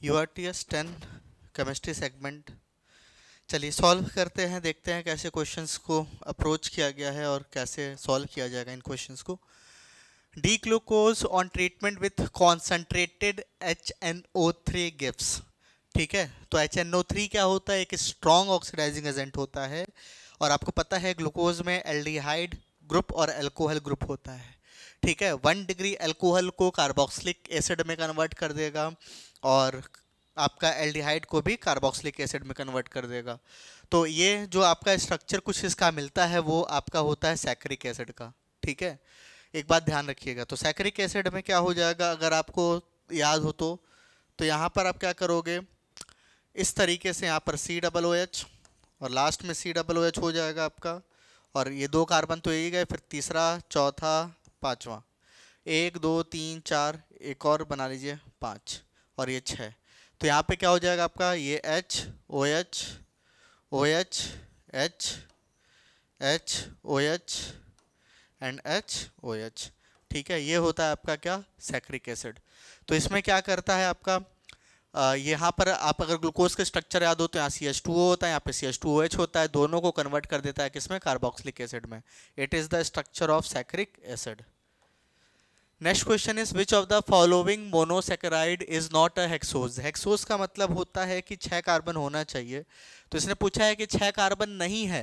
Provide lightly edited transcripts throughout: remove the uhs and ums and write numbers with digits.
यूआरटीएस 10 chemistry segment. चलिए solve करते हैं, देखते हैं कैसे क्वेश्चंस को अप्रोच किया गया है और कैसे सॉल्व किया जाएगा इन क्वेश्चंस को। D glucose on treatment with concentrated HNO3 gives. ठीक है, तो HNO3 क्या होता है? एक स्ट्रॉन्ग ऑक्सीडाइजिंग एजेंट होता है और आपको पता है ग्लूकोज में एल्डिहाइड ग्रुप और अल्कोहल ग्रुप होता है। ठीक है, 1 डिग्री अल्कोहल को कार्बोक्सिलिक एसिड में कन्वर्ट कर देगा और आपका एल्डिहाइड को भी कार्बोक्सिलिक एसिड में कन्वर्ट कर देगा। तो ये जो आपका स्ट्रक्चर कुछ इसका मिलता है वो आपका होता है सैकरिक एसिड का। ठीक है, एक बात ध्यान रखिएगा, तो सैकरिक एसिड में क्या हो जाएगा अगर आपको याद हो तो यहाँ पर आप क्या करोगे, इस तरीके से यहाँ पर COOH और लास्ट में COOH हो जाएगा आपका, और ये 2 कार्बन तो यही गए, फिर तीसरा, चौथा, पांचवा, 1 2 3 4, एक और बना लीजिए 5 और ये 6। तो यहाँ पे क्या हो जाएगा आपका, ये HOH OH H H OH and HOH। ठीक है, ये होता है आपका क्या, सैकरिक एसिड। तो इसमें क्या करता है आपका, यहाँ पर आप अगर ग्लूकोज का स्ट्रक्चर याद हो तो यहाँ CH2O होता है, यहाँ पे CH2OH होता है, दोनों को कन्वर्ट कर देता है किसमें, कार्बोक्सिलिक एसिड में। It is the structure of saccharic acid. Next question is which of the following monosaccharide is not a hexose. Hexose का मतलब होता है कि 6 कार्बन होना चाहिए, तो इसने पूछा है कि 6 कार्बन नहीं है।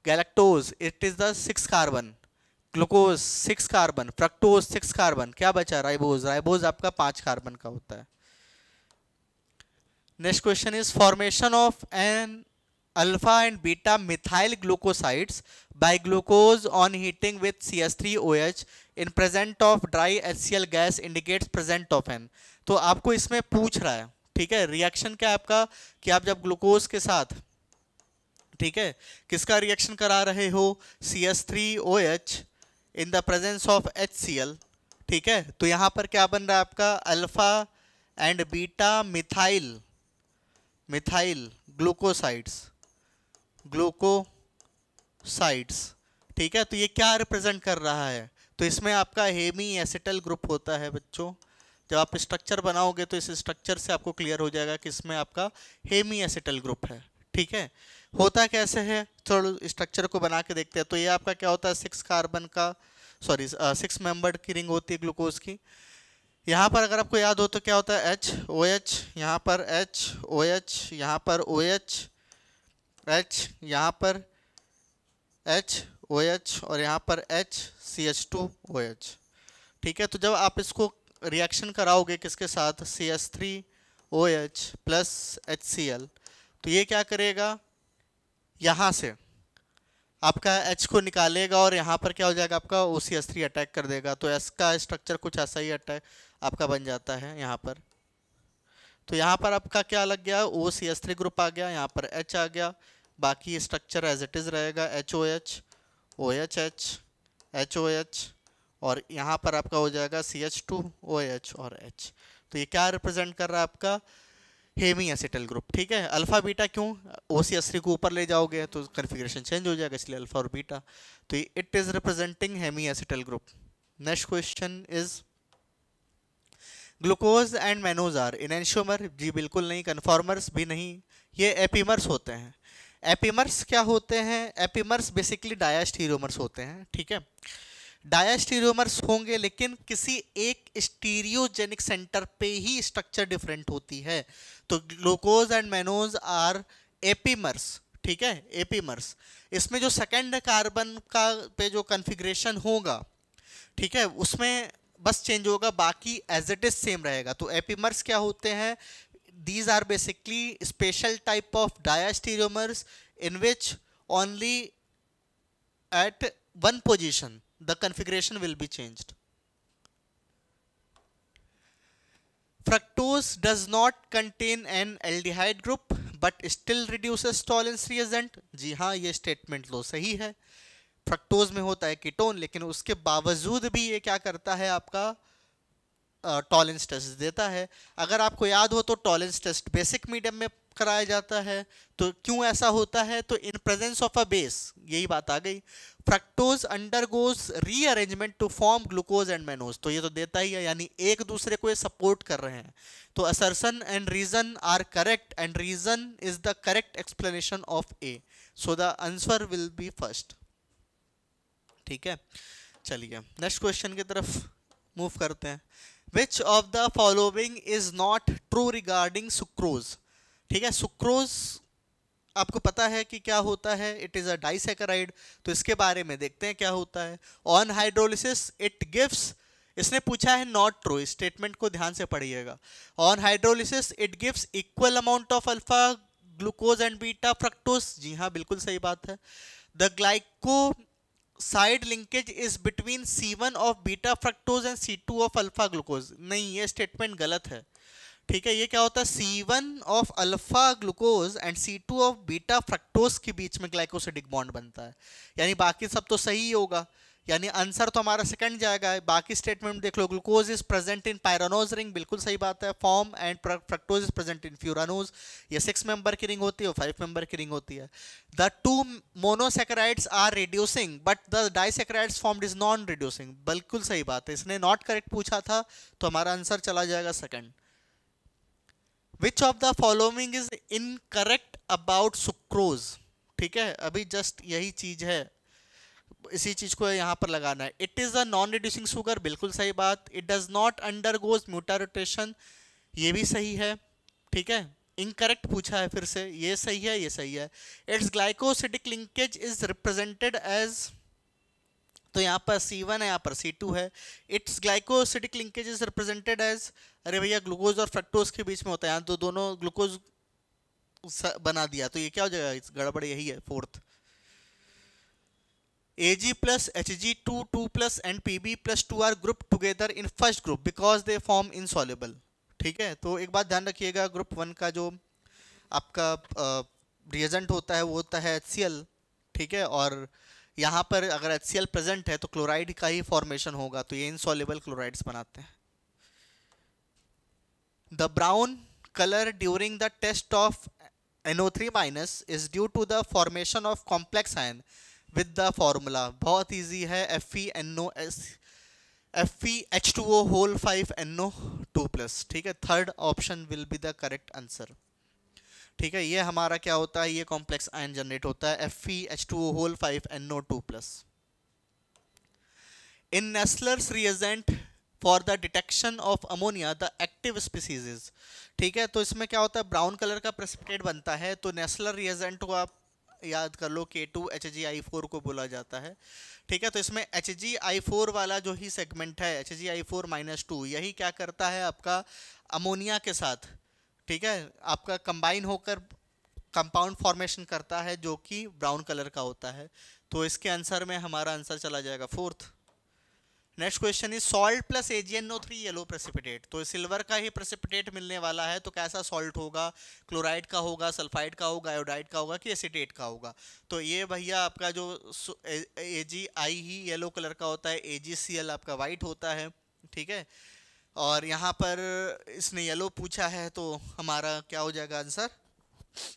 Galactose it is the 6 carbon, glucose 6 carbon, fructose 6 carbon, क्या बचा, राइबोज। राइबोज आपका 5 कार्बन का होता है। Next question is formation of an alpha and beta methyl glucosides by glucose on heating with CH3OH in present of dry HCl gas indicates present of N। तो आपको इसमें पूछ रहा है, ठीक है, रिएक्शन क्या है आपका, कि आप जब ग्लूकोज के साथ, ठीक है, किसका रिएक्शन करा रहे हो, CH3OH in the presence of HCl। ठीक है, तो यहां पर क्या बन रहा है आपका, alpha and beta methyl glucosides ठीक है, तो ये क्या रिप्रेजेंट कर रहा है, तो इसमें आपका हेमी एसिटल ग्रुप होता है बच्चों। जब आप स्ट्रक्चर बनाओगे तो इस स्ट्रक्चर से आपको क्लियर हो जाएगा कि इसमें आपका हेमी एसिटल ग्रुप है। ठीक है, होता कैसे है, थोड़ा स्ट्रक्चर को बना के देखते हैं। तो ये आपका क्या होता है, 6 कार्बन का 6 मेंबर्ड की रिंग होती है ग्लूकोज की। यहाँ पर अगर आपको याद हो तो क्या होता है, HOH, यहाँ पर HOH, यहाँ पर OH H, यहाँ पर HOH और यहाँ पर CH2OH। ठीक है, तो जब आप इसको रिएक्शन कराओगे किसके साथ, CH3OH प्लस HCl, तो ये क्या करेगा, यहाँ से आपका H को निकालेगा और यहाँ पर क्या हो जाएगा आपका, OCH3 अटैक कर देगा। तो S का स्ट्रक्चर कुछ ऐसा ही अटैक आपका बन जाता है यहाँ पर। तो यहाँ पर आपका क्या लग गया, OCH3 ग्रुप आ गया, यहाँ पर H आ गया, बाकी स्ट्रक्चर एज इट इज रहेगा, HOH OHH HOH और यहाँ पर आपका हो जाएगा CH2OH और H। तो ये क्या रिप्रेजेंट कर रहा है आपका, हेमी एसिटल ग्रुप। ठीक है, अल्फा बीटा क्यों, OCH3 को ऊपर ले जाओगे तो कन्फिग्रेशन चेंज हो जाएगा, इसलिए अल्फा और बीटा। तो it is representing hemi acetal group. Next question is glucose and mannose are enantiomer. जी बिल्कुल नहीं, कन्फॉर्मर्स भी नहीं, ये एपीमर्स होते हैं। एपीमर्स क्या होते हैं, एपीमर्स बेसिकली डायास्टीरियोमर्स होते हैं। ठीक है, डायास्टीरियोमर्स होंगे लेकिन किसी एक स्टीरियोजेनिक सेंटर पे ही स्ट्रक्चर डिफरेंट होती है। तो glucose and mannose are epimers. ठीक है, एपीमर्स, इसमें जो सेकंड कार्बन का पे जो कॉन्फ़िगरेशन होगा, ठीक है, उसमें बस चेंज होगा, बाकी एज इट इज सेम रहेगा। तो एपीमर्स क्या होते हैं, these are basically special type of diastereomers in which only at one position the configuration will be changed. Fructose does not contain an aldehyde group but still reduces tolerance reagent। जी हाँ, ये statement लो सही है, fructose में होता है ketone लेकिन उसके बावजूद भी ये क्या करता है आपका, टॉलेंस टेस्ट देता है। अगर आपको याद हो तो टॉलेंस टेस्ट बेसिक मीडियम में कराया जाता है। तो क्यों ऐसा होता है, तो in presence of a base, यही बात आ गई, fructose undergoes rearrangement to form glucose and mannose, तो ये तो देता ही है, यानी एक दूसरे को ये सपोर्ट कर रहे हैं। तो assertion and reason are correct and reason is the correct explanation of A, so the answer will be first. ठीक है, चलिए नेक्स्ट क्वेश्चन की तरफ मूव करते हैं। विच of the following is not true regarding sucrose. ठीक है, सुक्रोज आपको पता है कि क्या होता है, इट इज अ डाइसैकेराइड। तो इसके बारे में देखते हैं क्या होता है। ऑन हाइड्रोलिसिस इट गिव्स, इसने पूछा है नॉट ट्रू, स्टेटमेंट को ध्यान से पढ़िएगा। On hydrolysis it gives equal amount of alpha glucose and beta fructose, जी हाँ बिल्कुल सही बात है। The glyco side linkage is between C1 of beta fructose and C2 of alpha glucose, नहीं ये स्टेटमेंट गलत है। ठीक है, ये क्या होता है, C1 of alpha glucose and C2 of beta fructose के बीच में ग्लाइकोसिडिक बॉन्ड बनता है, यानी बाकी सब तो सही होगा, यानी आंसर तो हमारा सेकंड जाएगा। बाकी स्टेटमेंट देख लो, glucose is present in pyranose ring, बिल्कुल सही बात है। Form and fructose is present in furanose, ये 6 मेंबर की रिंग होती है और 5 मेंबर की रिंग होती है। The two monosaccharides are reducing but the disaccharides formed is non reducing, बिल्कुल सही बात है। इसने नॉट करेक्ट पूछा था तो हमारा आंसर चला जाएगा second. Which of the following is incorrect about sucrose. ठीक है, अभी जस्ट यही चीज है, इसी चीज को यहाँ पर लगाना है। It is a non reducing sugar, बिल्कुल सही बात। इट डज नॉट अंडरगोज म्यूटारोटेशन, ये भी सही है। ठीक है, इनकरेक्ट पूछा है फिर से, ये सही है, ये सही है। Its glycosidic linkage is represented as, तो यहाँ पर C1 है, यहाँ पर C2 है। Its glycosidic linkage is represented as, अरे भैया ग्लूकोज और फ्रक्टोज के बीच में होता है, यहाँ तो दोनों ग्लूकोज बना दिया, तो ये क्या हो जाएगा, गड़बड़ यही है fourth. Ag plus Hg2 2 plus and Pb plus 2 are grouped together in first group because they form insoluble। ठीक है, तो एक बात ध्यान रखिएगा, ग्रुप 1 का जो आपका रिएजेंट होता है वो होता है HCl। ठीक है, और यहाँ पर अगर HCl प्रेजेंट है तो क्लोराइड का ही फॉर्मेशन होगा, तो ये इनसॉल्युबल क्लोराइड्स बनाते हैं। The brown colour during the test of NO3- is due to the formation of complex ion with the formula, बहुत इजी है, FeH2O whole 5NO2+। ठीक है, third option will be the correct answer. ठीक है, ये हमारा क्या होता है, ये कॉम्प्लेक्स आयन जनरेट होता है FeH2O whole 5NO2+। In Nessler's reagent for the detection of ammonia the active species is. ठीक है, तो इसमें क्या होता है, ब्राउन कलर का प्रेसिपिटेट बनता है, तो नेस्लर रिएजेंट को आप याद कर लो, K2HgI4 को बोला जाता है। ठीक है, तो इसमें HgI4 वाला जो ही सेगमेंट है, HgI4-2, यही क्या करता है आपका अमोनिया के साथ, ठीक है, आपका कंबाइन होकर कंपाउंड फॉर्मेशन करता है जो कि ब्राउन कलर का होता है। तो इसके आंसर में हमारा आंसर चला जाएगा fourth. Next question is salt plus AgNO3 yellow precipitate. तो सिल्वर का ही प्रेसिपिटेट मिलने वाला है, तो कैसा सॉल्ट होगा, क्लोराइड का होगा, सल्फाइड का होगा, आयोडाइड का होगा कि एसीटेट का होगा। तो ये भैया आपका जो AgI ही येलो कलर का होता है, AgCl आपका वाइट होता है। ठीक है, और यहाँ पर इसने येलो पूछा है तो हमारा क्या हो जाएगा आंसर,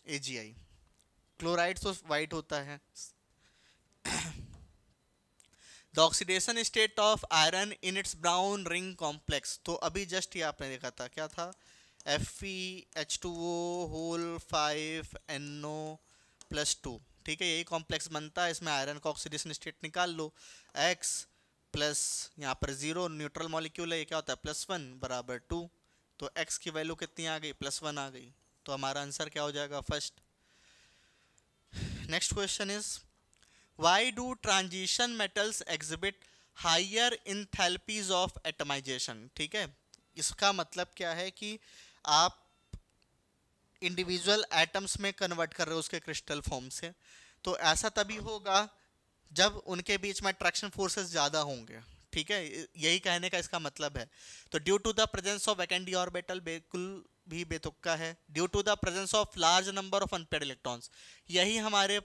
AgI। क्लोराइड तो वाइट होता है। The oxidation state of iron in its brown ring complex. तो अभी जस्ट ये आपने देखा था, क्या था, FeH2O whole 5NO+2। ठीक है, यही कॉम्प्लेक्स बनता है, इसमें आयरन का ऑक्सीडेशन स्टेट निकाल लो, X प्लस यहाँ पर 0 न्यूट्रल मॉलिक्यूल है, ये क्या होता है +1 बराबर 2। तो X की वैल्यू कितनी आ गई, +1 आ गई, तो हमारा आंसर क्या हो जाएगा, first. Next question is Why do transition metals exhibit higher enthalpies of atomization? ठीक है, इसका मतलब क्या है कि आप इंडिविजुअल एटम्स में कन्वर्ट कर रहे हो उसके क्रिस्टल फॉर्म से, तो ऐसा तभी होगा जब उनके बीच में अट्रैक्शन फोर्सेस ज़्यादा होंगे। ठीक है, यही कहने का इसका मतलब है। तो due to the presence of vacant d orbital बिल्कुल भी बेतुक्का है। Due to the presence of large number of unpaired electrons, यही हमारे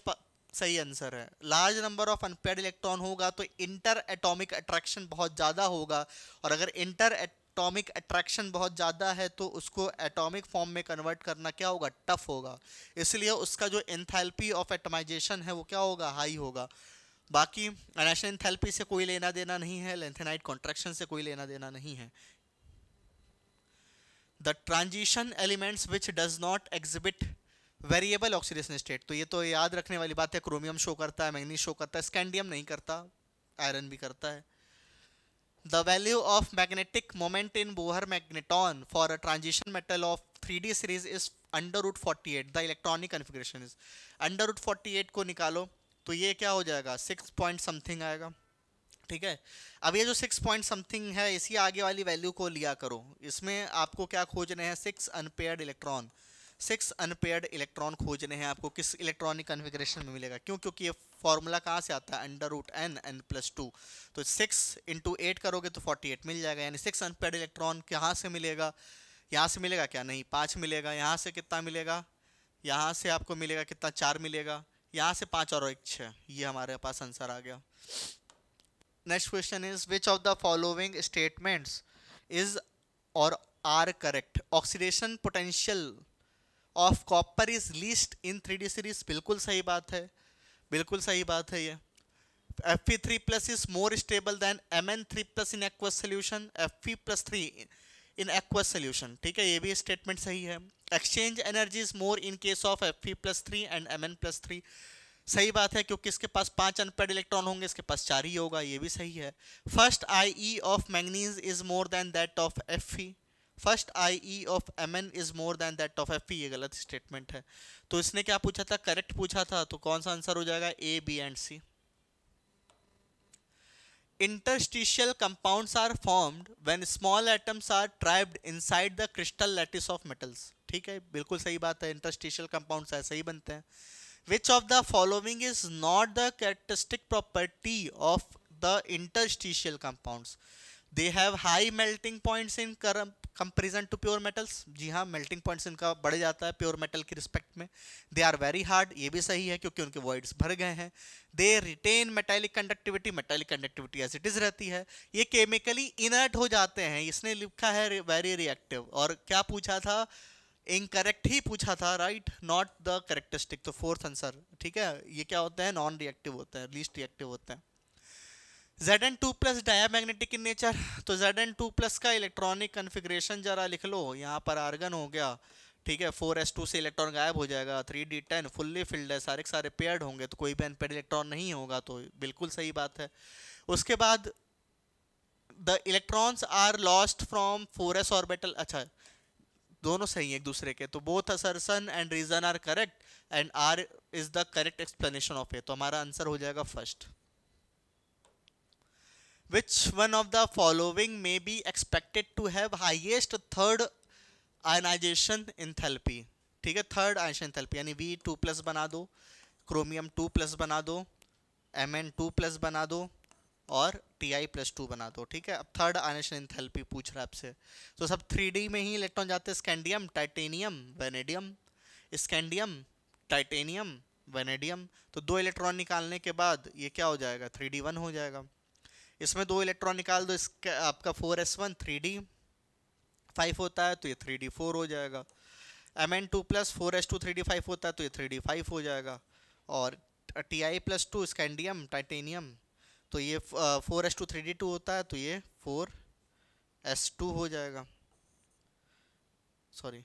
सही आंसर है। Large number of unpaired electron होगा तो इंटर एटॉमिक अट्रैक्शन बहुत ज़्यादा होगा, और अगर इंटर एटॉमिक अट्रैक्शन बहुत ज़्यादा है तो उसको एटॉमिक फॉर्म में कन्वर्ट करना क्या होगा, टफ होगा। इसलिए उसका जो एंथैल्पी ऑफ एटमाइजेशन है वो क्या होगा, हाई होगा। बाकी आयनाइजेशन एंथैल्पी से कोई लेना देना नहीं है, लेंथेनाइट कॉन्ट्रैक्शन से कोई लेना देना नहीं है। The transition elements which does not exhibit variable oxidation state, तो ये तो याद रखने वाली बात है, क्रोमियम शो करता है, मैग्नीज शो करता है, स्कैंडियम नहीं करता, आयरन भी करता है। The value of magnetic moment in Bohr magneton for a transition metal of 3D series is under root 48. The electronic configuration is under root 48 को निकालो तो ये क्या हो जाएगा 6 पॉइंट समथिंग आएगा। ठीक है, अब ये जो 6 पॉइंट समथिंग है इसी आगे वाली वैल्यू को लिया करो। इसमें आपको क्या खोजने हैं 6 अनपेयर्ड इलेक्ट्रॉन। 6 अनपेयर्ड इलेक्ट्रॉन खोजने हैं आपको, किस इलेक्ट्रॉनिक कन्फिग्रेशन में मिलेगा, क्यों, क्योंकि ये फॉर्मूला कहाँ से आता है under root n n plus 2, तो 6 इंटू 8 करोगे तो 48 मिल जाएगा। यानी 6 अनपेयर्ड इलेक्ट्रॉन कहाँ से मिलेगा, यहाँ से मिलेगा क्या, नहीं 5 मिलेगा। यहाँ से कितना मिलेगा, यहाँ से आपको मिलेगा कितना 4 मिलेगा, यहाँ से 5 और 1 6, ये हमारे पास आंसर आ गया। Next question is which of the following statements is और are correct. Oxidation potential of copper is least in 3D series, बिल्कुल सही बात है, बिल्कुल सही बात है ये। Fe3 plus is more stable then Mn3 plus in aqueous solution, Fe+3 in aqueous solution. ठीक है, ये भी स्टेटमेंट सही है। Exchange energy is more in case of Fe+3 and Mn+3, सही बात है, क्योंकि इसके पास 5 अनपेयर्ड इलेक्ट्रॉन होंगे, इसके पास 4 ही होगा, ये भी सही है। First IE of manganese is more than that of Fe, first IE of Mn is more than that of Fe, ये गलत स्टेटमेंट है। तो इसने क्या पूछा था, करेक्ट पूछा था, तो कौन सा आंसर हो जाएगा A, B and C। Interstitial compounds are formed when small atoms are trapped inside the crystal lattice of metals। ठीक है, बिल्कुल सही बात है, interstitial compounds ऐसे ही बनते हैं। Which of the following is not the characteristic property of the interstitial compounds? They have high melting points in comparison to pure metals, जी हाँ, मेल्टिंग पॉइंट्स इनका बढ़ जाता है प्योर मेटल की रिस्पेक्ट में। दे आर वेरी हार्ड, ये भी सही है क्योंकि उनके वॉइड्स भर गए हैं। They retain metallic conductivity, metallic conductivity as it is रहती है। ये केमिकली इनर्ट हो जाते हैं, इसने लिखा है वेरी रिएक्टिव। और क्या पूछा था, इनकरेक्ट ही पूछा था, राइट, नॉट द करेक्टरिस्टिक, तो फोर्थ आंसर। ठीक है, ये क्या होते हैं, नॉन रिएक्टिव होते हैं, लीस्ट रिएक्टिव होते हैं। Zn2 plus diamagnetic in nature, तो Zn2 प्लस का इलेक्ट्रॉनिक कन्फिग्रेशन जरा लिख लो। यहाँ पर आर्गन हो गया, ठीक है, 4s2 से इलेक्ट्रॉन गायब हो जाएगा, 3d10 फुल्ली फिल्ड है, सारे सारे पेयर्ड होंगे, तो कोई भी अनपेयर्ड इलेक्ट्रॉन नहीं होगा, तो बिल्कुल सही बात है। उसके बाद the electrons are lost from 4s orbital, अच्छा दोनों सही है एक दूसरे के, तो both assertion and reason are correct and R is the correct explanation of A, तो हमारा आंसर हो जाएगा first. Which one of the following may be expected to have highest third ionization enthalpy? ठीक है, थर्ड आयनाइजेशन एंथैल्पी, यानी V2 plus बना दो, chromium 2 plus बना दो, Mn2 प्लस बना दो और Ti+2 बना दो। ठीक है, अब थर्ड आयनाइजेशन एंथैल्पी पूछ रहा है आपसे, तो सब 3D में ही इलेक्ट्रॉन जाते हैं, scandium, titanium, vanadium, scandium, titanium, vanadium, तो 2 इलेक्ट्रॉन निकालने के बाद ये क्या हो जाएगा 3D1 हो जाएगा। इसमें 2 इलेक्ट्रॉन निकाल दो, इसका आपका 4s1 3d5 होता है, तो ये 3d4 हो जाएगा। Mn2 प्लस 4s2 3d5 होता है, तो ये 3d5 हो जाएगा। और Ti+2 स्कैंडियम, टाइटेनियम, तो ये 4s2 3d2 होता है, तो ये 4s2 हो जाएगा। सॉरी,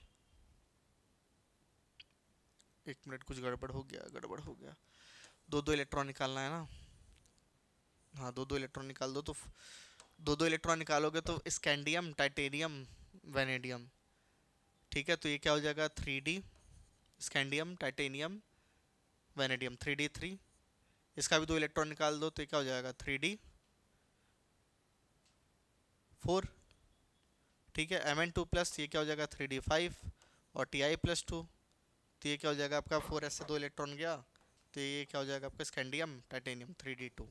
एक मिनट, कुछ गड़बड़ हो गया, 2 इलेक्ट्रॉन निकालना है ना, हाँ 2 इलेक्ट्रॉन निकाल दो, तो 2 इलेक्ट्रॉन निकालोगे तो स्कैंडियम, टाइटेनियम, वेनेडियम, ठीक है, तो ये क्या हो जाएगा 3d, scandium, titanium, vanadium, 3d3, इसका भी 2 इलेक्ट्रॉन निकाल दो, तो ये क्या हो जाएगा 3d4, ठीक है। Mn2 प्लस ये क्या हो जाएगा 3d5 और Ti+2, तो ये क्या हो जाएगा आपका 4s से 2 इलेक्ट्रॉन गया, तो ये क्या हो जाएगा आपका स्कैंडियम, टाइटेनियम, 3d2।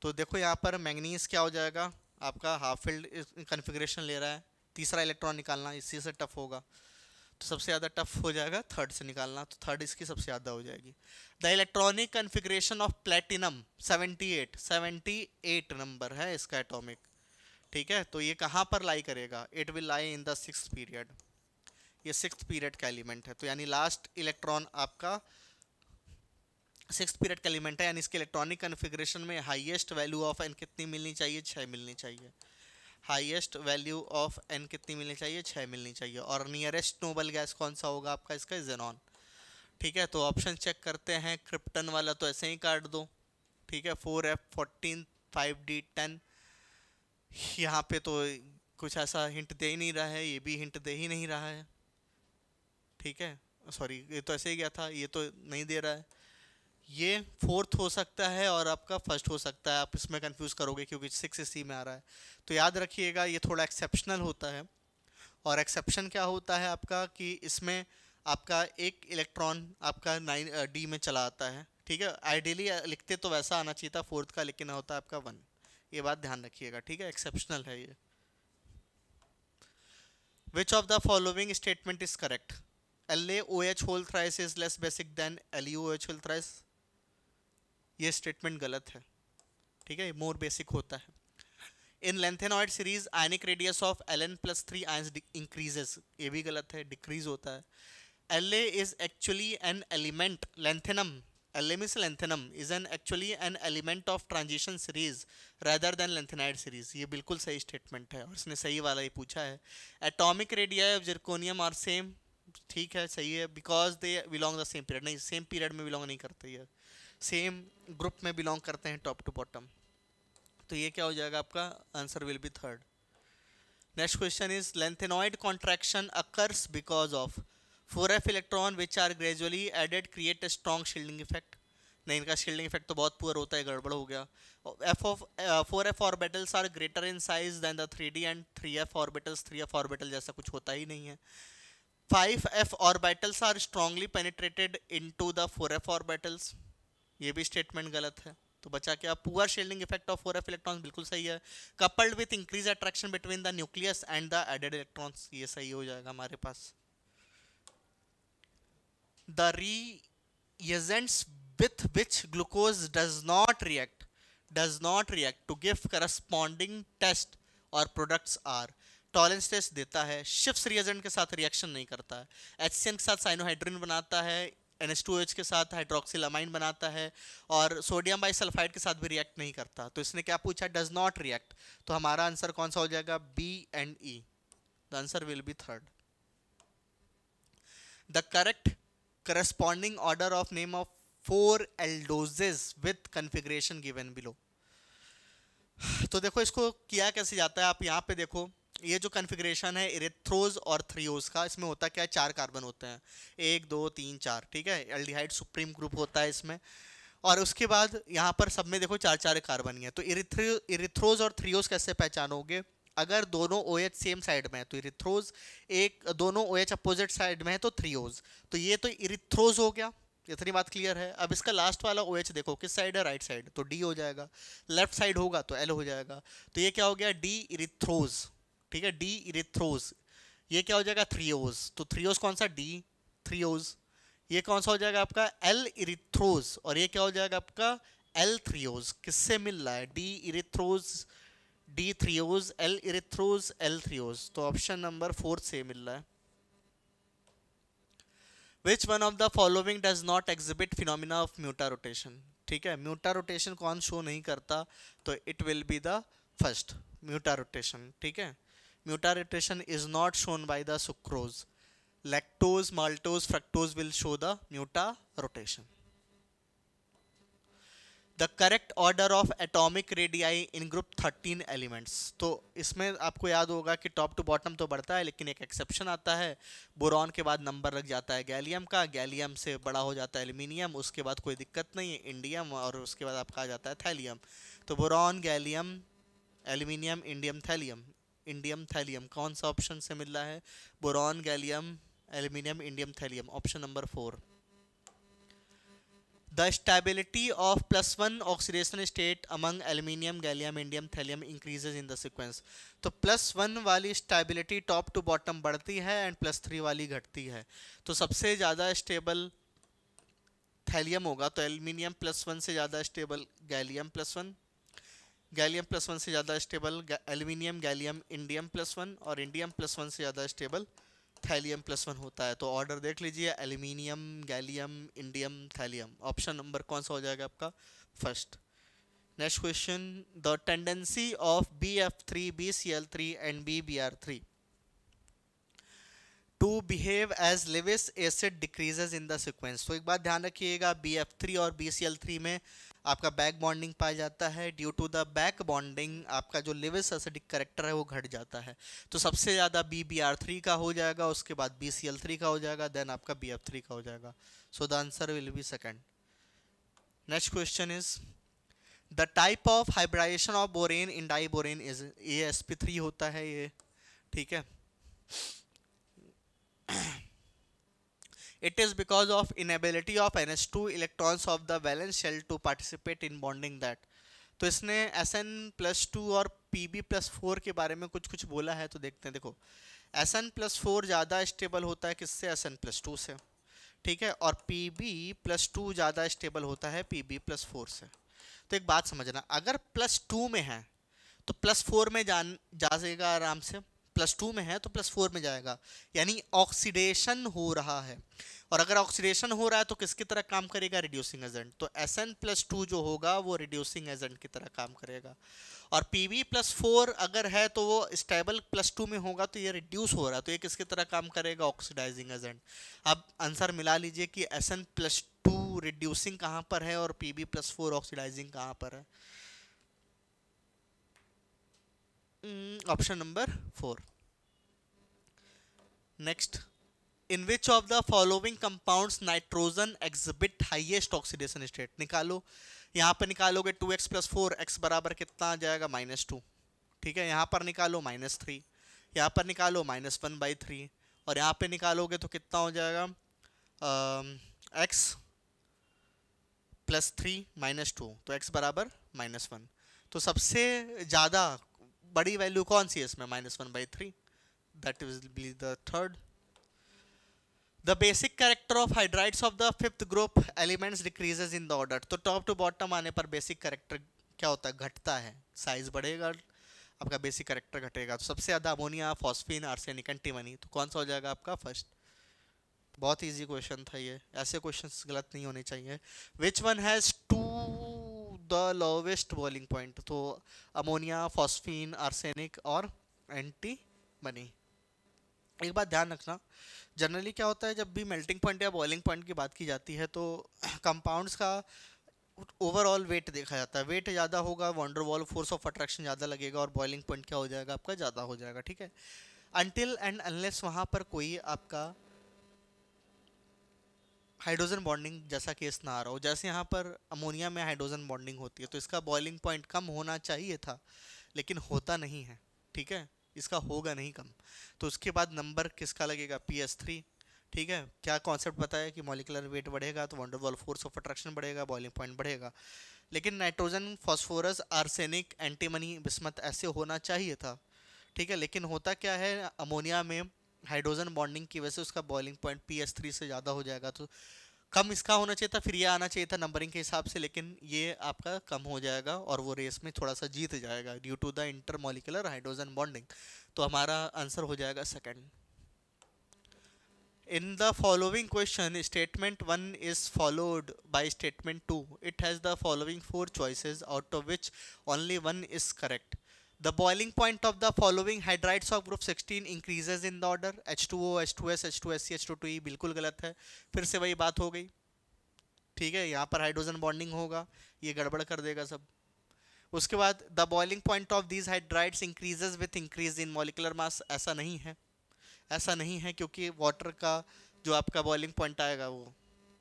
तो देखो यहाँ पर मैंगनीज क्या हो जाएगा आपका, हाफ फील्ड कन्फिग्रेशन ले रहा है, तीसरा इलेक्ट्रॉन निकालना इसी से टफ होगा, तो सबसे ज़्यादा टफ हो जाएगा थर्ड से निकालना, तो थर्ड इसकी सबसे ज़्यादा हो जाएगी। The electronic configuration of platinum 78 number है इसका एटॉमिक, ठीक है, तो ये कहाँ पर लाई करेगा, it will lie in the 6th period, ये 6th पीरियड का एलिमेंट है, तो यानी लास्ट इलेक्ट्रॉन आपका सिक्स पीरियड का एलिमेंट है, यानी इसके इलेक्ट्रॉनिक कन्फिग्रेशन में हाईएस्ट वैल्यू ऑफ एन कितनी मिलनी चाहिए, 6 मिलनी चाहिए। हाईएस्ट वैल्यू ऑफ एन कितनी मिलनी चाहिए, 6 मिलनी चाहिए। और नियरेस्ट नोबल गैस कौन सा होगा आपका, इसका जेनॉन। ठीक है, तो ऑप्शन चेक करते हैं। क्रिप्टन वाला तो ऐसे ही काट दो। ठीक है, 4F14 5D10, यहाँ पे तो कुछ ऐसा हिंट दे ही नहीं रहा है, ये भी हिंट दे ही नहीं रहा है। ठीक है, सॉरी ये तो ऐसे ही गया था, ये तो नहीं दे रहा है। ये फोर्थ हो सकता है और आपका फर्स्ट हो सकता है, आप इसमें कंफ्यूज करोगे क्योंकि 6 इसी में आ रहा है। तो याद रखिएगा ये थोड़ा एक्सेप्शनल होता है। और एक्सेप्शन क्या होता है आपका कि इसमें आपका एक इलेक्ट्रॉन आपका 9D में चला आता है। ठीक है, आइडियली लिखते तो वैसा आना चाहिए था फोर्थ का, लेकिन होता है आपका 1। ये बात ध्यान रखिएगा। ठीक है, एक्सेप्शनल है ये। Which of the following statement is correct? LaOH whole thrice is less basic than LuOH whole thrice. ये स्टेटमेंट गलत है। ठीक है, मोर बेसिक होता है। In lanthanoid series ionic radius of Ln+3 ions increases. ये भी गलत है, डिक्रीज होता है। La is actually an element, lanthanum. La means lanthanum is an actually an element of transition series rather than lanthanide series. ये बिल्कुल सही statement है और इसने सही वाला ही पूछा है। Atomic radii of zirconium are same. ठीक है, सही है, because they belong the same period. नहीं, सेम पीरियड में बिलोंग नहीं करते, ये सेम ग्रुप में बिलोंग करते हैं टॉप टू बॉटम। तो ये क्या हो जाएगा आपका answer will be third. Next question is lengthenoid contraction occurs because of 4f electron which are gradually added create a strong shielding effect। नहीं, इनका शील्डिंग इफेक्ट तो बहुत पुअर होता है, गड़बड़ हो गया। F of 4f orbitals are greater in size than the 3d and 3f orbitals. 3f orbital जैसा कुछ होता ही नहीं है। 5f orbitals are strongly penetrated into the 4f orbitals. ये भी स्टेटमेंट गलत है। तो बचा क्या, poor shielding effect of 4f electrons बिल्कुल सही है। Coupled with increase attraction between the nucleus and the added electrons, ये सही हो जाएगा हमारे पास। The reagents with which glucose does not react to give corresponding test और products are। टॉलेंस टेस्ट देता है, शिफ्स रिएजेंट के साथ रिएक्शन नहीं करता है, HCN के साथ साइनोहाइड्रिन बनाता है, NH2OH के साथ हाइड्रोक्सिलामाइन बनाता है, और सोडियम बाइसल्फाइड के साथ भी रिएक्ट नहीं करता। तो इसने क्या पूछा, डज नॉट रिएक्ट। तो हमारा आंसर कौन सा हो जाएगा, B and E. The answer will be third. The correct corresponding order of name of 4 aldoses with configuration given below। तो देखो इसको किया कैसे जाता है, आप यहाँ पे देखो, ये जो कन्फिग्रेशन है इरेथ्रोज और थ्रियोज का, इसमें होता क्या है, 4 कार्बन होते हैं, 1 2 3 4। ठीक है, एल्डिहाइड सुप्रीम ग्रुप होता है इसमें। और उसके बाद यहाँ पर सब में देखो 4 कार्बन ही है। तो इरिथ्रोज और थ्रियोज कैसे पहचानोगे, अगर दोनों OH सेम साइड में है तो इरिथ्रोज, एक दोनों OH अपोजिट साइड में है तो थ्रियोज। तो ये तो इरिथ्रोज हो गया, इतनी बात क्लियर है। अब इसका लास्ट वाला OH देखो किस साइड है, राइट साइड, तो D हो जाएगा। लेफ्ट साइड होगा तो L हो जाएगा। तो ये क्या हो गया, डी इरिथ्रोज। ठीक है, डी इरिथ्रोज। ये क्या हो जाएगा, थ्रियोज। तो थ्रियोज कौन सा, डी थ्रियोज। ये कौन सा हो जाएगा आपका, L इरिथ्रोज। और ये क्या हो जाएगा आपका, L थ्रियोज। किससे मिल रहा है, D erythrose D threose, L erythrose, L threose. तो ऑप्शन नंबर 4 से मिल रहा है। Which one of the following does not exhibit phenomena of muta rotation? ठीक है, म्यूटा रोटेशन कौन शो नहीं करता, तो it will be the first mutarotation. ठीक है, mutarotation is not shown by the sucrose. Lactose, maltose, fructose will show the mutarotation. The correct order of atomic radii in group 13 elements. तो इसमें आपको याद होगा कि top to bottom तो बढ़ता है, लेकिन एक एक्सेप्शन आता है, बोरॉन के बाद नंबर लग जाता है गैलियम का, गैलियम से बड़ा हो जाता है एल्यूमिनियम, उसके बाद कोई दिक्कत नहीं है इंडियम, और उसके बाद आपका आ जाता है थैलियम। तो boron, gallium, aluminium, indium, thallium. Indium thallium कौन सा ऑप्शन से मिल रहा है, boron, gallium, aluminium, indium, thallium, option number 4। The stability of +1 oxidation state among aluminium, gallium, indium, thallium increases in the sequence। तो +1 वाली स्टेबिलिटी टॉप टू बॉटम बढ़ती है and +3 वाली घटती है। तो सबसे ज़्यादा स्टेबल थैलियम होगा, तो एल्यूमिनियम +1 से ज़्यादा स्टेबल गैलियम +1, गैलियम +1 से ज़्यादा स्टेबल एल्यूमिनियम, गैलियम, इंडियम +1, और इंडियम +1 से ज़्यादा स्टेबल थैलियम +1 होता है। तो ऑर्डर देख लीजिए, aluminium, gallium, indium, thallium. Option number कौन सा हो जाएगा आपका? First. Next question, the tendency of BF3, BCl3 and BBr3 to behave as Lewis acid decreases in the sequence. तो एक बात ध्यान रखिएगा, BF3 और BCl3 में आपका बैक बॉन्डिंग पाया जाता है। Due to the back bonding आपका जो लेविस एसिडिक करेक्टर है वो घट जाता है। तो सबसे ज़्यादा BBr3 का हो जाएगा, उसके बाद BCl3 का हो जाएगा, देन आपका BF3 का हो जाएगा। So the answer will be second. Next question is the type of hybridisation of borane in diborane is, ये sp3 होता है ये, ठीक है। It is because of inability of NH2 electrons of the valence shell to participate in bonding that। तो इसने Sn+2 और Pb+4 के बारे में कुछ कुछ बोला है, तो देखते हैं। देखो, Sn+4 ज़्यादा स्टेबल होता है किससे? Sn+2 से, ठीक है। और Pb+2 ज़्यादा स्टेबल होता है Pb+4 से। तो एक बात समझना, अगर +2 में है तो +4 में जाएगा आराम से। +2 में है तो +4 में जाएगा, यानी ऑक्सीडेशन हो रहा है। और अगर ऑक्सीडेशन हो रहा है तो किसकी तरह काम करेगा? Reducing agent. तो Sn+2 जो होगा वो रिड्यूसिंग एजेंट की तरह काम करेगा। और Pb+4 अगर है तो वो स्टेबल +2 में होगा, तो ये रिड्यूस हो रहा है, तो ये किसकी तरह काम करेगा? Oxidising agent. अब आंसर मिला लीजिए कि Sn+2 रिड्यूसिंग कहाँ पर है और Pb+4 ऑक्सीडाइजिंग कहाँ पर है? Option number 4। Next, in which of the following compounds nitrogen exhibit highest oxidation state? निकालो, यहाँ पर निकालोगे 2x+4, x बराबर कितना आ जाएगा? -2, ठीक है। यहाँ पर निकालो -3, यहाँ पर निकालो -1/3, और यहाँ पे निकालोगे तो कितना हो जाएगा? x +3 -2, तो x बराबर -1। तो सबसे ज़्यादा बड़ी वैल्यू कौन सी है इसमें? -1/3, that will be the third. The basic character of hydrides of the fifth group elements decreases in the order. तो टॉप टू बॉटम आने पर बेसिक कैरेक्टर क्या होता है? घटता है। साइज बढ़ेगा, आपका बेसिक कैरेक्टर घटेगा। तो सबसे ज़्यादा अमोनिया, फॉस्फीन, आर्सेनिक, एंटीमनी। तो कौन सा हो जाएगा आपका? फर्स्ट। बहुत इजी क्वेश्चन था ये, ऐसे क्वेश्चंस गलत नहीं होने चाहिए। Which one has to the lowest boiling point? तो अमोनिया, फॉस्फीन, आर्सेनिक और एंटीमनी। एक बात ध्यान रखना, जनरली क्या होता है जब भी मेल्टिंग पॉइंट या बॉइलिंग पॉइंट की बात की जाती है तो कंपाउंड्स का ओवरऑल वेट देखा जाता है। वेट ज़्यादा होगा, van der Waals force of attraction ज़्यादा लगेगा, और बॉइलिंग पॉइंट क्या हो जाएगा आपका? ज़्यादा हो जाएगा, ठीक है। अनटिल एंड अनलेस वहाँ पर कोई आपका हाइड्रोजन बॉन्डिंग जैसा केस ना आ रहा हो। जैसे यहाँ पर अमोनिया में हाइड्रोजन बॉन्डिंग होती है, तो इसका बॉइलिंग पॉइंट कम होना चाहिए था, लेकिन होता नहीं है, ठीक है। इसका होगा नहीं कम, तो उसके बाद नंबर किसका लगेगा? PS3, ठीक है। क्या कॉन्सेप्ट बताया कि मॉलिकुलर वेट बढ़ेगा तो wonder wall force of attraction बढ़ेगा, बॉइलिंग पॉइंट बढ़ेगा। लेकिन nitrogen, phosphorus, arsenic, antimony, bismuth ऐसे होना चाहिए था, ठीक है। लेकिन होता क्या है, अमोनिया में हाइड्रोजन बॉन्डिंग की वजह से उसका बॉइलिंग पॉइंट PS3 से ज़्यादा हो जाएगा, तो कम इसका होना चाहिए था, फिर ये आना चाहिए था नंबरिंग के हिसाब से, लेकिन ये आपका कम हो जाएगा और वो रेस में थोड़ा सा जीत जाएगा due to the intermolecular hydrogen bonding. तो हमारा आंसर हो जाएगा second. In the following question, statement 1 is followed by statement 2. It has the following 4 choices, out of which only one is correct. The boiling point of the following hydrides of group 16 increases in the order H2O, H2S, H2SC, H2E। बिल्कुल गलत है, फिर से वही बात हो गई, ठीक है। यहाँ पर हाइड्रोजन बॉन्डिंग होगा, ये गड़बड़ कर देगा सब। उसके बाद the boiling point of these hydrides increases with increase in molecular mass. ऐसा नहीं है, ऐसा नहीं है, क्योंकि वाटर का जो आपका बॉइलिंग पॉइंट आएगा वो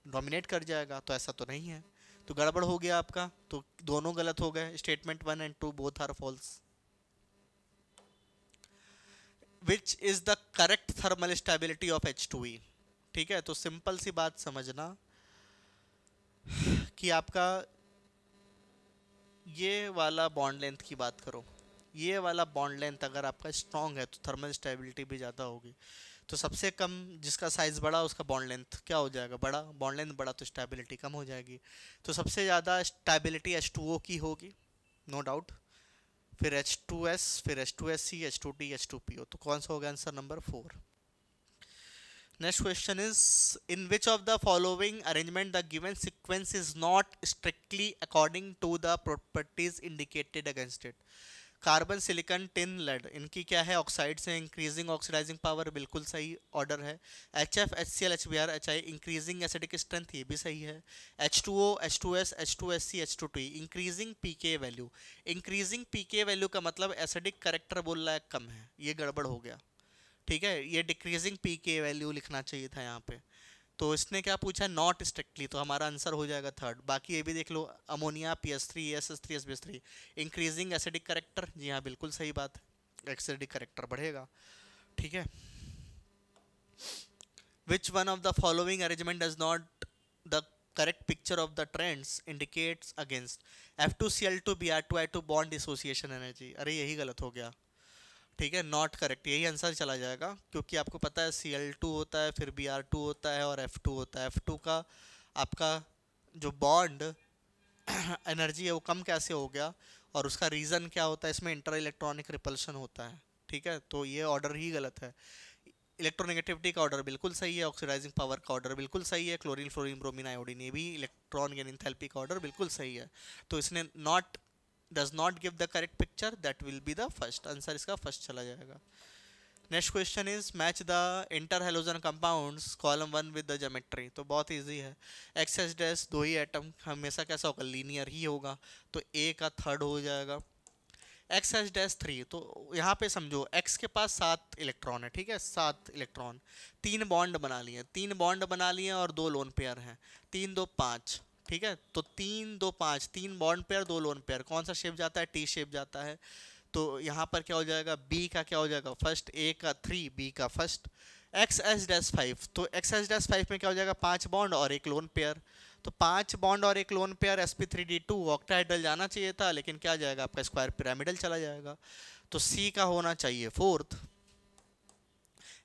डोमिनेट कर जाएगा, तो ऐसा तो नहीं है। तो गड़बड़ हो गया आपका, तो दोनों गलत हो गए। Statement 1 and 2 both are false. Which is the correct thermal stability of H2E? ठीक है, तो सिंपल सी बात समझना कि आपका ये वाला बॉन्ड लेंथ की बात करो, ये वाला बॉन्ड लेंथ अगर आपका स्ट्रॉन्ग है तो थर्मल स्टेबिलिटी भी ज़्यादा होगी। तो सबसे कम जिसका साइज़ बड़ा उसका बॉन्ड लेंथ क्या हो जाएगा? बड़ा। बॉन्ड लेंथ बड़ा तो स्टेबिलिटी कम हो जाएगी। तो सबसे ज़्यादा स्टेबिलिटी H2O की होगी, नो डाउट। फिर H2S, फिर H2SC, H2T, H2PO। तो कौन सा होगा answer? Number 4। Next question is, in which of the following arrangement the given sequence is not strictly according to the properties indicated against it? Carbon, silicon, tin, lead, इनकी क्या है, oxide से increasing oxidising power, बिल्कुल सही order है। H F, H C L, H B R, H I, increasing acidic strength, ये भी सही है। H two O, H two S, H two S C, H two T, increasing P K value. Increasing P K value का मतलब acidic character बोल रहा है कम है, ये गड़बड़ हो गया। ठीक है, ये डिक्रीजिंग पी के वैल्यू लिखना चाहिए था यहाँ पे। तो इसने क्या पूछा, नॉट स्ट्रिक्टली, तो हमारा आंसर हो जाएगा थर्ड। बाकी ये भी देख लो, ammonia, P S three, S S three, S B S three, increasing acidic character, जी हाँ बिल्कुल सही बात है, एसिडिक करेक्टर बढ़ेगा। ठीक है, which one of the following arrangement does not the correct picture of the trends indicates against F2Cl2 Br2I2 bond dissociation energy? अरे यही गलत हो गया। ठीक है, नॉट करेक्ट, यही आंसर चला जाएगा, क्योंकि आपको पता है Cl2 होता है, फिर Br2 होता है और F2 होता है। F2 का आपका जो बॉन्ड एनर्जी है वो कम कैसे हो गया, और उसका रीज़न क्या होता है, इसमें इंटर इलेक्ट्रॉनिक रिपल्शन होता है। ठीक है, तो ये ऑर्डर ही गलत है। इलेक्ट्रोनेगेटिविटी का ऑर्डर बिल्कुल सही है, ऑक्सीडाइजिंग पावर का ऑर्डर बिल्कुल सही है, क्लोरीन, फ्लोरीन, ब्रोमीन, आयोडीन, ये भी इलेक्ट्रॉन गेन एंथैल्पी का ऑर्डर बिल्कुल सही है। तो इसने not does not give the correct picture, that will be the first answer, इसका फर्स्ट चला जाएगा। Next question is, match the inter halogen compounds column one with the geometry. तो बहुत इजी है, एक्स एच डैश, दो ही atom, हमेशा कैसा होगा, लीनियर ही होगा, तो ए का थर्ड हो जाएगा। एक्स एच डैश थ्री, तो यहाँ पे समझो एक्स के पास 7 इलेक्ट्रॉन है, ठीक है, 7 इलेक्ट्रॉन, 3 बॉन्ड बना लिए, 3 बॉन्ड बना लिए और 2 लोन पेयर हैं, 3 2 5। ठीक है, तो 3 2 5, 3 बॉन्ड पेयर 2 लोन पेयर, कौन सा शेप जाता है, टी शेप जाता है। तो यहाँ पर क्या हो जाएगा, बी का क्या हो जाएगा फर्स्ट, ए का 3, बी का फर्स्ट। एक्स एच डैश 5, तो एक्स एच डैश 5 में क्या हो जाएगा, 5 बॉन्ड और 1 लोन पेयर, तो 5 बॉन्ड और 1 लोन पेयर, sp3d2 ऑक्टाहेड्रल जाना चाहिए था, लेकिन क्या जाएगा आपका, स्क्वायर पिरामिडल चला जाएगा, तो सी का होना चाहिए फोर्थ।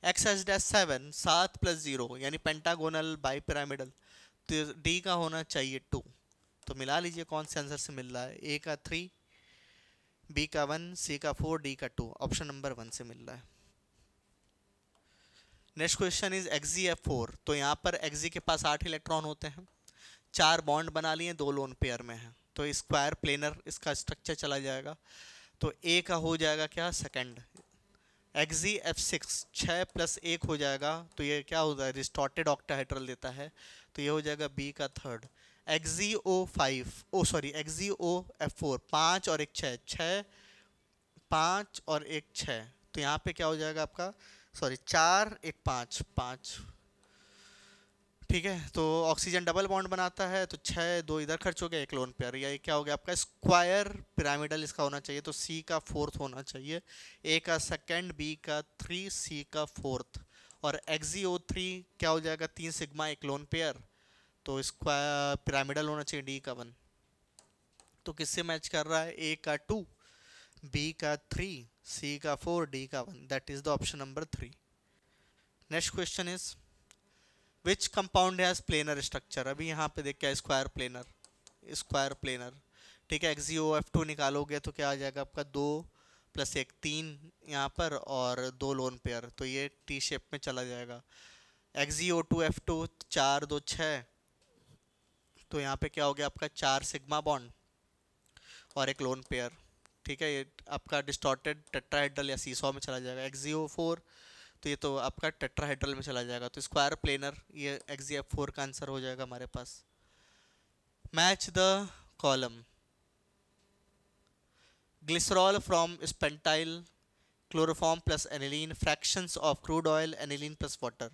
एक्स एच डैश 7, 7 + 0 यानी पेंटागोनल बाई पिरामिडल, तो डी का होना चाहिए 2। तो मिला लीजिए कौन से आंसर से मिल रहा है, ए का 3, बी का 1, सी का 4, डी का 2, ऑप्शन नंबर 1 से मिल रहा है। नेक्स्ट क्वेश्चन इज Xgf4, तो यहाँ पर Xg के पास 8 इलेक्ट्रॉन होते हैं, 4 बॉन्ड बना लिए, 2 लोन पेयर में है, तो स्क्वायर प्लेनर इसका स्ट्रक्चर चला जाएगा, तो ए का हो जाएगा क्या, सेकंड। Xgf6, 6 + 1 हो जाएगा, तो ये क्या होता है, डिस्टॉर्टेड ऑक्टाहेड्रल देता है, तो ये हो जाएगा बी का थर्ड। Xgf4, 5 और 1 6, 6 5 और 1 6, तो यहाँ पे क्या हो जाएगा आपका, सॉरी 4 1 5 5। ठीक है, तो ऑक्सीजन डबल बॉन्ड बनाता है, तो 6 2 इधर खर्च हो गया, 1 लोन पेयर, या क्या हो गया आपका, स्क्वायर पिरामिडल इसका होना चाहिए, तो सी का फोर्थ होना चाहिए, ए का सेकंड, बी का 3, सी का फोर्थ। और XgO3 क्या हो जाएगा, 3 सिग्मा 1 लोन पेयर, तो स्क्वायर पिरामिडल होना चाहिए, डी का 1। तो किससे मैच कर रहा है, ए का 2, बी का 3, सी का 4, डी का 1, that is the option number 3। Next question is, which compound has planar structure. अभी यहाँ पे देख क्या, स्क्वायर प्लेनर, स्क्वायर प्लेनर। ठीक है, Xgf2 निकालोगे तो क्या आ जाएगा आपका, 2 + 1 3 यहाँ पर, और 2 लोन पेयर, तो ये टी शेप में चला जाएगा। XgO2f2, 4 2 6, तो यहाँ पे क्या हो गया आपका, 4 सिग्मा बॉन्ड और 1 लोन पेयर। ठीक है, ये आपका डिस्टॉर्टेड टेट्राहेड्रल या सीसॉ में चला जाएगा। XgO4, तो ये तो आपका टेट्राहेड्रल में चला जाएगा, तो स्क्वायर प्लेनर, ये Xgf4 का आंसर हो जाएगा हमारे पास। Match the column, glycerol from spent lye, chloroform + aniline, fractions of crude oil, aniline + water.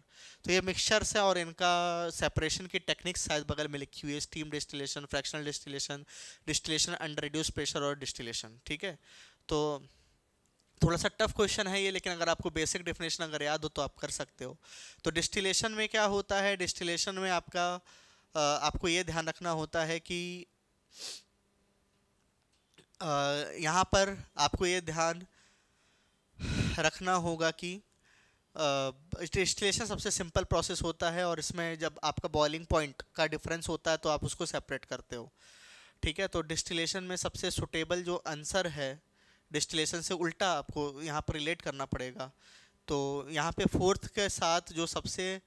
तो ये मिक्सचर्स है और इनका सेपरेशन की टेक्निक्स शायद बगल में लिखी हुई है, steam distillation, fractional distillation, distillation under reduce pressure और डिस्टिलेशन। ठीक है, तो थोड़ा सा टफ क्वेश्चन है ये, लेकिन अगर आपको बेसिक डेफिनेशन अगर याद हो तो आप कर सकते हो। तो डिस्टिलेशन में क्या होता है, डिस्टिलेशन में आपका आपको ये ध्यान रखना होता है कि यहाँ पर आपको ये ध्यान रखना होगा कि डिस्टिलेशन सबसे सिंपल प्रोसेस होता है, और इसमें जब आपका बॉइलिंग पॉइंट का डिफरेंस होता है तो आप उसको सेपरेट करते हो। ठीक है, तो डिस्टिलेशन में सबसे सुटेबल जो आंसर है, डिस्टिलेशन से उल्टा आपको यहाँ पर रिलेट करना पड़ेगा, तो यहाँ पे फोर्थ के साथ जो सबसे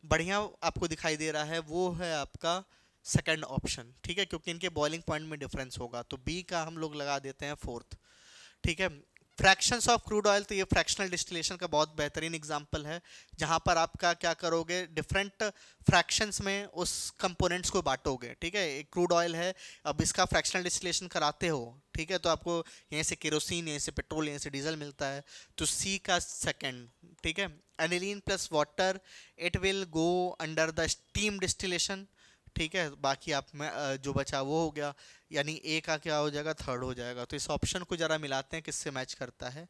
बढ़िया आपको दिखाई दे रहा है वो है आपका सेकंड ऑप्शन, ठीक है, क्योंकि इनके बॉइलिंग पॉइंट में डिफरेंस होगा, तो बी का हम लोग लगा देते हैं फोर्थ, ठीक है। फ्रैक्शंस ऑफ क्रूड ऑयल, तो ये फ्रैक्शनल डिस्टिलेशन का बहुत बेहतरीन एग्जांपल है, जहां पर आपका क्या करोगे, डिफरेंट फ्रैक्शंस में उस कंपोनेंट्स को बांटोगे, ठीक है। एक क्रूड ऑयल है, अब इसका फ्रैक्शनल डिस्टिलेशन कराते हो, ठीक है, तो आपको यहीं से केरोसिन, यहीं से पेट्रोल, यहीं से डीजल मिलता है, तो सी का सेकंड, ठीक है। Aniline plus water, it will go under the steam distillation, ठीक है। बाकी आप में जो बचा वो हो गया, यानी ए का क्या हो जाएगा, थर्ड हो जाएगा। तो इस ऑप्शन को जरा मिलाते हैं किससे मैच करता है,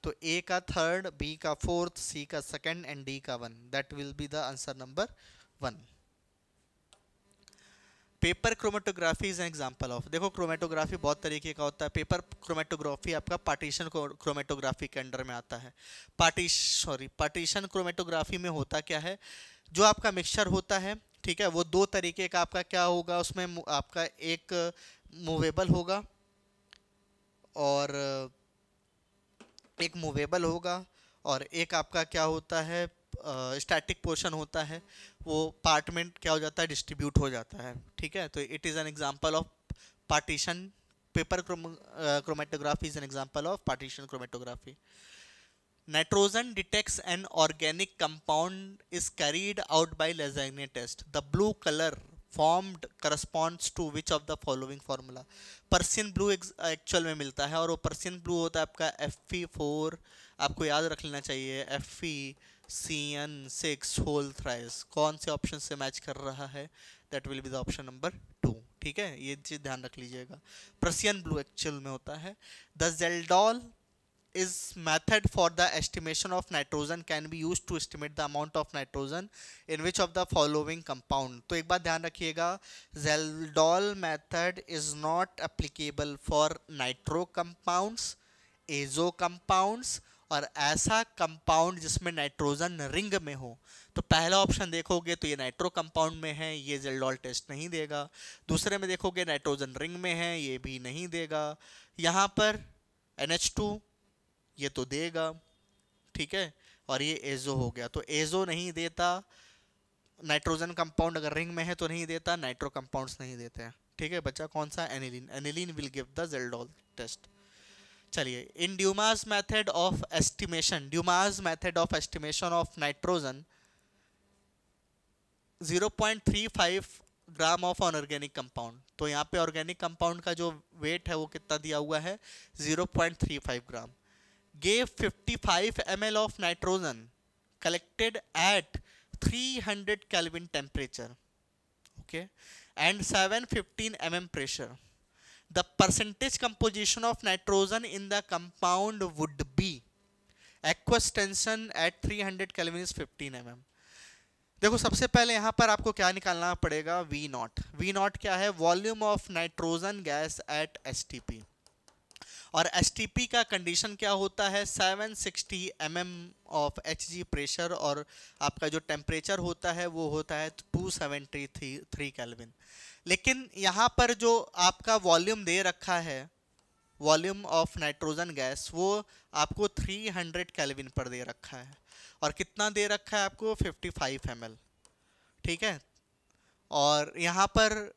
तो ए का थर्ड, बी का फोर्थ, सी का सेकंड एंड डी का one, that will be the answer number 1। Paper chromatography is an example of, देखो क्रोमेटोग्राफी बहुत तरीके का होता है। पेपर क्रोमेटोग्राफी आपका पार्टीशन क्रोमेटोग्राफी के अंडर में आता है। पार्टीशन क्रोमेटोग्राफी में होता क्या है, जो आपका मिक्सचर होता है, ठीक है, वो दो तरीके का आपका क्या होगा, उसमें आपका एक मूवेबल होगा और एक मूवेबल होगा, और एक आपका क्या होता है, स्टैटिक पोर्शन होता है, वो पार्ट में क्या हो जाता है, डिस्ट्रीब्यूट हो जाता है, ठीक है। तो it is an example of partition, paper chromatography is an example of partition chromatography. Nitrogen detects an organic compound is carried out by Lasagna test. The blue color formed corresponds to which of the following formula? Persian blue actual में मिलता है, और वो Persian blue होता है आपका Fe4, आपको याद रख लेना चाहिए, FeCN6 होल थ्राइस। कौन से ऑप्शन से मैच कर रहा है, that will be the option number 2, ठीक है, ये चीज ध्यान रख लीजिएगा। Persian blue एक्चुअल में होता है। The Zeldol is method for the estimation of nitrogen can be used to estimate the amount of nitrogen in which of the following compound। तो एक बात ध्यान रखिएगा, Zeldol method is not applicable for nitro compounds, azo compounds और ऐसा compound जिसमें nitrogen ring में हो। तो पहला ऑप्शन देखोगे तो ये नाइट्रो कंपाउंड में है, ये जेल्डॉल टेस्ट नहीं देगा। दूसरे में देखोगे नाइट्रोजन रिंग में है, ये भी नहीं देगा। यहाँ पर NH2 ये तो देगा, ठीक है, और ये एजो हो गया, तो एजो नहीं देता, नाइट्रोजन कंपाउंड अगर रिंग में है तो नहीं देता, नाइट्रो कंपाउंड्स नहीं देते हैं, ठीक है। बच्चा कौन सा, aniline, aniline will give the Kjeldahl test. चलिए, in Dumas method of estimation, Dumas method of estimation of nitrogen 0.35 gram of an organic compound, तो यहाँ पे ऑर्गेनिक कंपाउंड का जो वेट है वो कितना दिया हुआ है, 0.35 ग्राम। gave 55 ml of nitrogen collected at 300 Kelvin temperature, okay, and 715 mm pressure. The percentage composition of nitrogen in the compound would be, aqueous tension at 300 Kelvin is 15 mm. देखो सबसे पहले यहाँ पर आपको क्या निकालना पड़ेगा, V नॉट। V नॉट क्या है, volume of nitrogen gas at STP, और STP का कंडीशन क्या होता है, 760 mm ऑफ Hg प्रेशर, और आपका जो टेम्परेचर होता है वो होता है 273 केल्विन। लेकिन यहाँ पर जो आपका वॉल्यूम दे रखा है, वॉल्यूम ऑफ नाइट्रोजन गैस, वो आपको 300 केल्विन पर दे रखा है, और कितना दे रखा है आपको, 55 ml, ठीक है। और यहाँ पर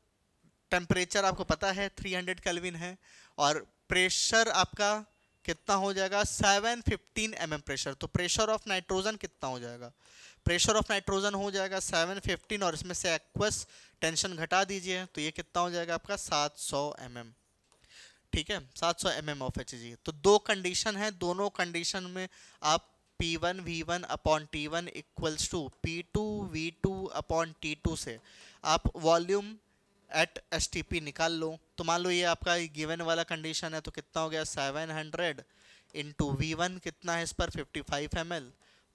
टेम्परेचर आपको पता है 300 केल्विन है, और प्रेशर आपका कितना हो जाएगा, 715 mm प्रेशर। तो प्रेशर ऑफ नाइट्रोजन कितना हो जाएगा, प्रेशर ऑफ नाइट्रोजन हो जाएगा 715, और इसमें से एक्वस टेंशन घटा दीजिए, तो ये कितना हो जाएगा आपका 700 mm, ठीक है, 700 mm ऑफ Hg। तो दो कंडीशन है, दोनों कंडीशन में आप P1 V1 upon T1 equals to P2 V2 upon T2 से आप वॉल्यूम एट STP निकाल लो। तो मान लो ये आपका गिवन वाला कंडीशन है, तो कितना हो गया, 700 इंटू V1 कितना है इस पर, 55 ml,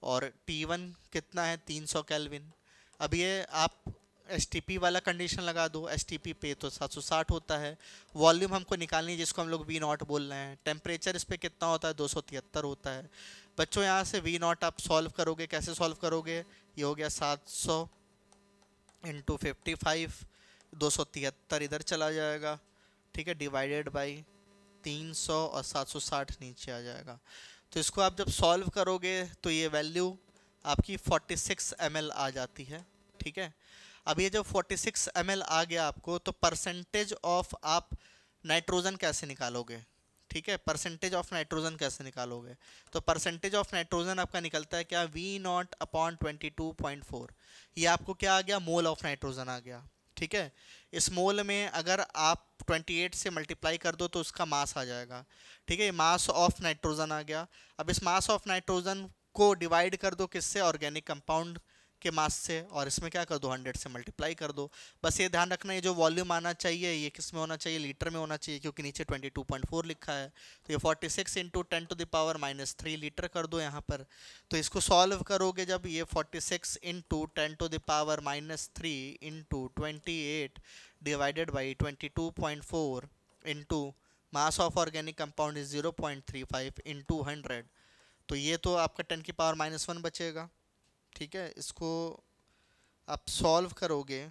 और T1 कितना है, 300 केल्विन। अब ये आप STP वाला कंडीशन लगा दो, STP पे तो 760 होता है, वॉल्यूम हमको निकालनी है जिसको हम लोग V नॉट बोल रहे हैं, टेम्परेचर इस पर कितना होता है, 273 होता है। बच्चों यहाँ से V नॉट आप सॉल्व करोगे, कैसे सॉल्व करोगे, ये हो गया 700 इंटू 55, 273 इधर चला जाएगा, ठीक है, डिवाइडेड बाई 300, और 760 नीचे आ जाएगा। तो इसको आप जब सॉल्व करोगे तो ये वैल्यू आपकी 46 ml आ जाती है, ठीक है। अब ये जब 46 ml आ गया आपको, तो परसेंटेज ऑफ आप नाइट्रोजन कैसे निकालोगे, ठीक है, परसेंटेज ऑफ नाइट्रोजन कैसे निकालोगे। तो परसेंटेज ऑफ नाइट्रोजन आपका निकलता है क्या, V0/22.4। ये आपको क्या आ गया, मोल ऑफ नाइट्रोजन आ गया, ठीक है। इस मोल में अगर आप 28 से मल्टीप्लाई कर दो तो उसका मास आ जाएगा, ठीक है। मास ऑफ नाइट्रोजन आ गया। अब इस मास ऑफ नाइट्रोजन को डिवाइड कर दो किससे, ऑर्गेनिक कंपाउंड के मास से, और इसमें क्या कर दो, 100 से मल्टीप्लाई कर दो। बस ये ध्यान रखना, ये जो वॉल्यूम आना चाहिए ये किस में होना चाहिए, लीटर में होना चाहिए, क्योंकि नीचे 22.4 लिखा है। तो ये 46 इंटू 10⁻³ लीटर कर दो यहाँ पर। तो इसको सॉल्व करोगे जब, ये 46 into 10⁻³ into 28 divided by 22.4 into mass of organic compound is 0.35 into 100। तो ये तो आपका 10⁻⁻1 बचेगा, ठीक है। इसको आप सॉल्व करोगे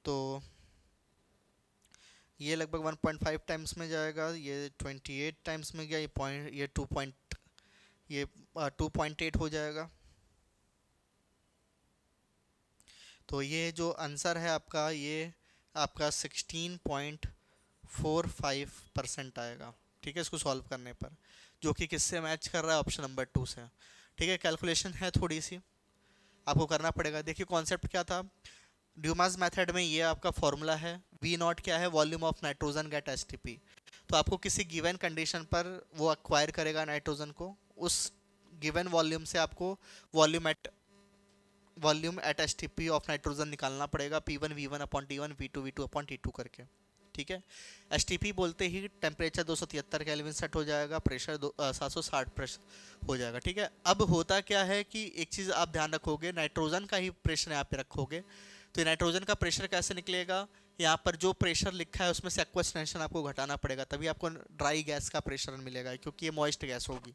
तो ये लगभग 1.5 टाइम्स में जाएगा, ये 28 टाइम्स में गया, ये 2.8 हो जाएगा। तो ये जो आंसर है आपका, ये आपका 16.45% आएगा, ठीक है, इसको सॉल्व करने पर, जो कि किससे मैच कर रहा है, ऑप्शन नंबर 2 से, ठीक है। कैलकुलेशन है थोड़ी सी आपको करना पड़ेगा। देखिए कॉन्सेप्ट क्या था, ड्यूमास मेथड में ये आपका फॉर्मूला है, V0 क्या है, volume of nitrogen get STP। तो आपको किसी गिवन कंडीशन पर वो अक्वायर करेगा नाइट्रोजन को, उस गिवन वॉल्यूम से आपको volume at STP of nitrogen निकालना पड़ेगा, P1 V1/T1 V2 V2/T2 करके, ठीक है। STP बोलते ही टेम्परेचर 273 केल्विन सेट हो जाएगा, प्रेशर 760 प्रेशर हो जाएगा, ठीक है। अब होता क्या है कि एक चीज़ आप ध्यान रखोगे, नाइट्रोजन का ही प्रेशर यहाँ पे रखोगे, तो नाइट्रोजन का प्रेशर कैसे निकलेगा, यहाँ पर जो प्रेशर लिखा है उसमें से एक्वस टेंशन आपको घटाना पड़ेगा, तभी आपको ड्राई गैस का प्रेशर मिलेगा, क्योंकि ये मॉइस्ट गैस होगी,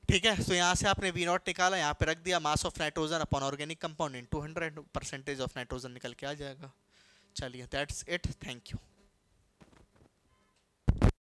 ठीक है। तो यहाँ से आपने V0 निकाला, यहाँ पे रख दिया, mass of nitrogen upon organic compound in 200, percentage of nitrogen निकल के आ जाएगा। चलिए दैट्स इट, थैंक यू।